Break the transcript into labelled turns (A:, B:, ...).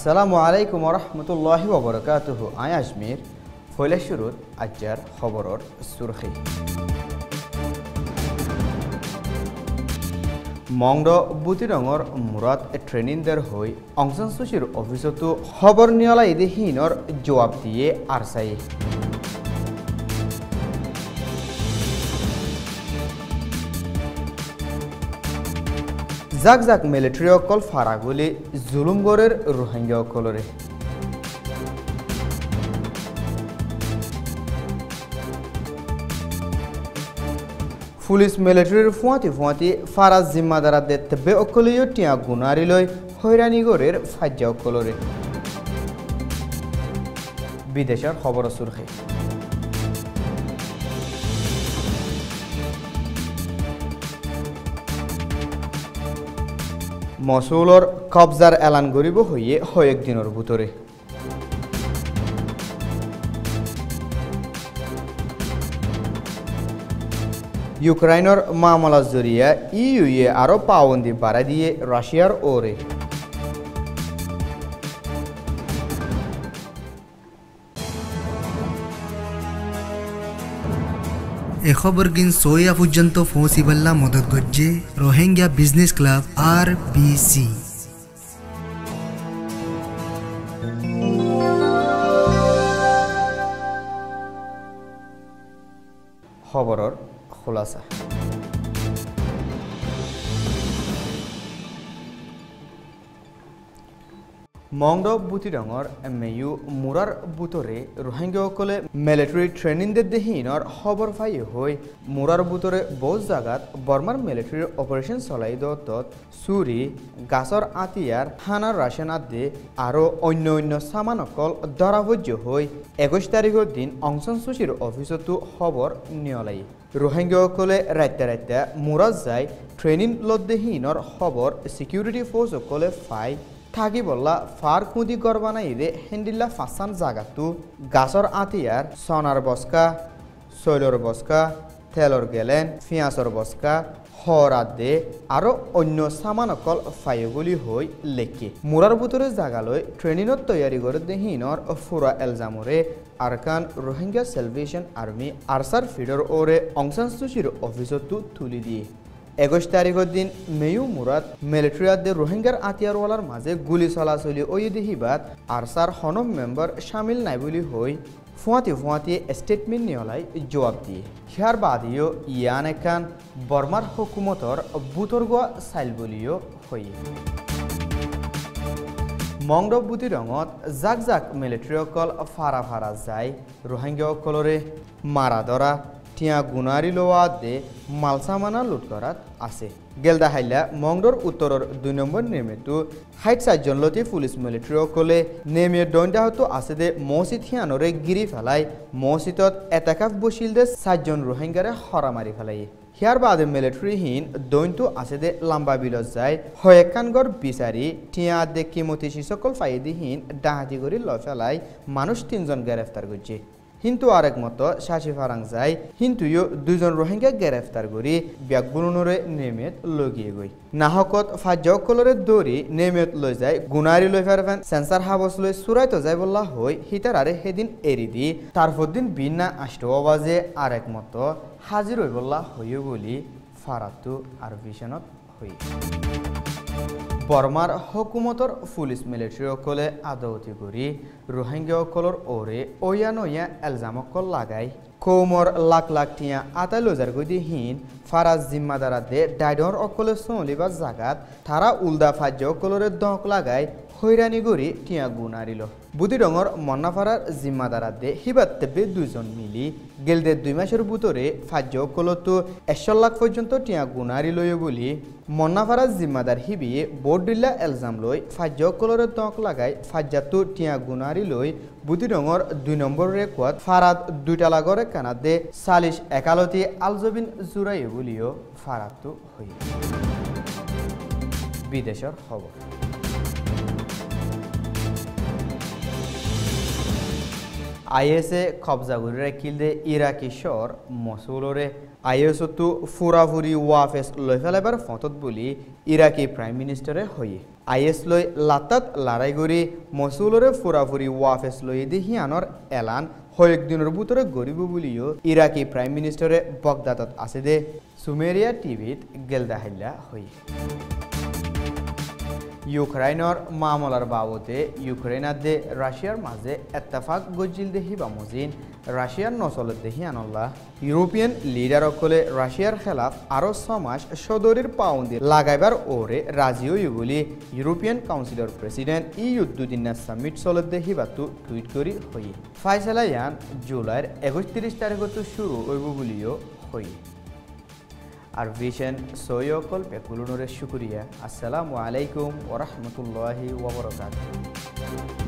A: আসসালামু আলাইকুম ওয়া রাহমাতুল্লাহি ওয়া বারাকাতুহু। আই আজমির ফয়লা শুরুত আজ্জার খবরর সুরখি মংড বুতিরঙর মুরাদ ট্রেনিংদের হই অংশন সুচির অফিসতো খবর নিয়লা ইদে হিনর জবাব দিয়ে আরসাই জাক জাক মিলিটারি অকল ফারাগুলি জুলুমগরের রোহিঙ্গা অকলরে পুলিশ মিলিটারির ফুয়াতি ফারাজ জিম্মাদারা দেতবে অকলিও টিয়া গুনারি লই হয়রানিগরের ফাজ্জা অকলরে বিদেশের খবর সুরখে মসুলর কবজার এলান করিব হইয়ে কয়েক দিনের ভিতরে ইউক্রাইনের মামলা জরিয়া ইউএ আরো পাবন্দি বাড়া দিয়ে রাশিয়ার ওরে
B: এ খবর গিন সোয়া পর্যন্ত পৌঁছিবাল্লা মদত গজ্জে রোহিঙ্গা বিজনেস ক্লাব RBC
A: খবরর খোলাসা মংড বুতিরঙর মেয়ু মুরার বুতরে রোহিঙ্গাসকলে মিলিটারি ট্রেনিং দেহিনর খবর পাই হই মুরার বুতরে বহু জায়গাত বর্মার মিলিটারি অপারেশন চলাই দত চুরি গাছর আতিয়ার হানার রাশন আদি আরও অন্য সামানকল ধরাভোজ্য হই 21 তারিখের দিন অংশন সুচির অফিসতো খবর নিয়লাই রোহিঙ্গাসকলে রাইতে মুরাত যায় ট্রেনিং লদ্দেহীনর খবর সিকিউরিটি ফোর্স সকলে পাই থাকি বললা ফার খুঁদি গরবানাই দে হেন্ডিল্লা ফাঁসান জাগাতু গাছর আতিয়ার সোনার বস্কা শৈলর বস্কা তেলর গেলেন পিঁয়াজর বস্কা হরাত দে আরো অন্য সামানকল ফাইগুলি হই লেখি মুরার বুতরে জাগালৈ ট্রেনিংত তৈয়ারি করে দেহিনর ফুরা এলজামরে আরকান রোহিঙ্গা সেলভেশন আর্মি আরসার ফিডর ওরে অংশান সুচির অফিসতো তুলি দিয়ে 21 তারিখের দিন মেয়ু মুরাদ মিলিটারিয়াদের রোহিঙ্গার আতিয়ারওয়ালার মাঝে গুলি চলাচলি ওই দেহিবাদ আরসার হনম মেম্বার শামিল নাই বলি হই ফুয়াতি স্টেটমেন্ট নিয়লাই জবাব দিয়ে হিয়ার বাদিও ইয়ান এখান বর্মার হুকুমতর বুতরগোয়া সাইল বলিও হই মংড বুতিরঙত জাক মিলিটারি অকল ফারা যায় রোহিঙ্গা অকলরে মারা ধরা টিয়া গুনারি লোয়া দে মালসামানা লুট করাত আছে গেলদা হাইলা মংডর উত্তরর 2 নম্বর নেমেতু 60 জন লতি পুলিশ মিলিটারি অকলে নেমে দণ্ডা হতো আছে দে মসজিদ হিয়ানরে গিরি ফেলাই মসজিদত এতাকাফ বসিল দে 7 জন রোহিঙ্গারে হরা মারি ফেলাই হিয়ার বাদে মিলিটারি হিন দৈন্তু আছে দে লম্বা বিলত যায় হয়েকানগর বিচারি টিয়া দে কিমতি সকল ফাইদিহীন ডাহাতি করে ল ফেলাই মানুষ 3 জন গ্রেফতার করছে কিন্তু আরেক মতো শাসি ফারাং যায় হিন্তুও 2 জন রোহিঙ্গা গ্রেফতার করি ব্যাগবুনুরে নেমেত লগিয়ে গই নাহকত ফাজ্জকলরে দৌড়ি নেমেত লই যায় গুনারি লই ফেরফেন সেন্সার হাবস লই সুরাইতো যায় বললা হই হিতারারে হেদিন এরি দি তারপর দিন বিনা 8 বাজে আরেক মতো হাজির হই বললা হইও বলি ফারাতু আর ভিশনত হই বর্মার হুকুমতর পুলিশ মিলিটারি অকলে আদৌতি করি রোহিঙ্গা অকলর ওরে ওয়া এলজামকল লাগাই কৌমর লাখ টিয়া 28,000 গদি হিন ফারাজ জিম্মাদারা দে ডাইডর অকলে চলিবার জাগাত তারা উল্দা ফাজ্য অকলরে দক লাগাই হয়রানি গরি টিয়া গুনারিল বুদিরঙর মন্নাফারার জিম্মাদারা দে হিবাত তেবে 2 জন মিলি গেলদে 2 মাসের বুতরে ফাজ্য অকলতো 100 লাখ পর্যন্ত টিয়া গুনারি লয় বলি মন্নাফারার জিম্মাদার হিবিয়ে বোর্ডিল্লা এলজাম লই ফাজ্য অকলরে দক লাগাই ফাজ্জাতু টিয়া গুনারি লই বুদিরঙর 2 নম্বর রেকর্ড ফারাদ 2টা লাগরে কানাদে সালিশ একালতি আলজবিন জুরাই বলিও ফারাতু হই বিদেশের খবর আইএসএ কবজা করে রাখিলে ইরাকি শহর মসুলরে আইএসতো ফুরাফুরি ওয়াফেস লৈ ফেলাইবার ফতত বুলি ইরাকি প্রাইম মিনিস্টারে হয়ে আইএস লৈ লাতাত লড়াই কৰি মসুলরে ফুরাফুরি ওয়াফেস লৈ দেখি আনর এলান কয়েকদিনের ভিতরে গরিব বুলিও ইরাকি প্রাইম মিনিস্টারে বগদাদত আছে দে সুমেরিয়া টিভিত গেলদাহিল্লা হই ইউক্রেইনের মামলার বাবদে ইউক্রেইনার দে রাশিয়ার মাঝে এত্তেফাক গজিল দেহি বা মজিন রাশিয়ার নচলত দেহি আনল্লা ইউরোপিয়ান লিডার অকলে রাশিয়ার খেলাফ আরো 6 মাস সদরের পাউন্ডে লাগাইবার ওরে রাজি হই বলি ইউরোপিয়ান কাউন্সিলর প্রেসিডেন্ট দুদিনা সামিট চলত দেহি বাতু টুইট করি হই ফাইসালা ইয়ান জুলাইর 31 তারিখত শুরু হইব বলিও হই আর ভিশন সৈয়কল পেকুলুনরে শুকরিয়া আসসালামু আলাইকুম ওয়া রাহমাতুল্লাহি ওয়া বারাকাতুহু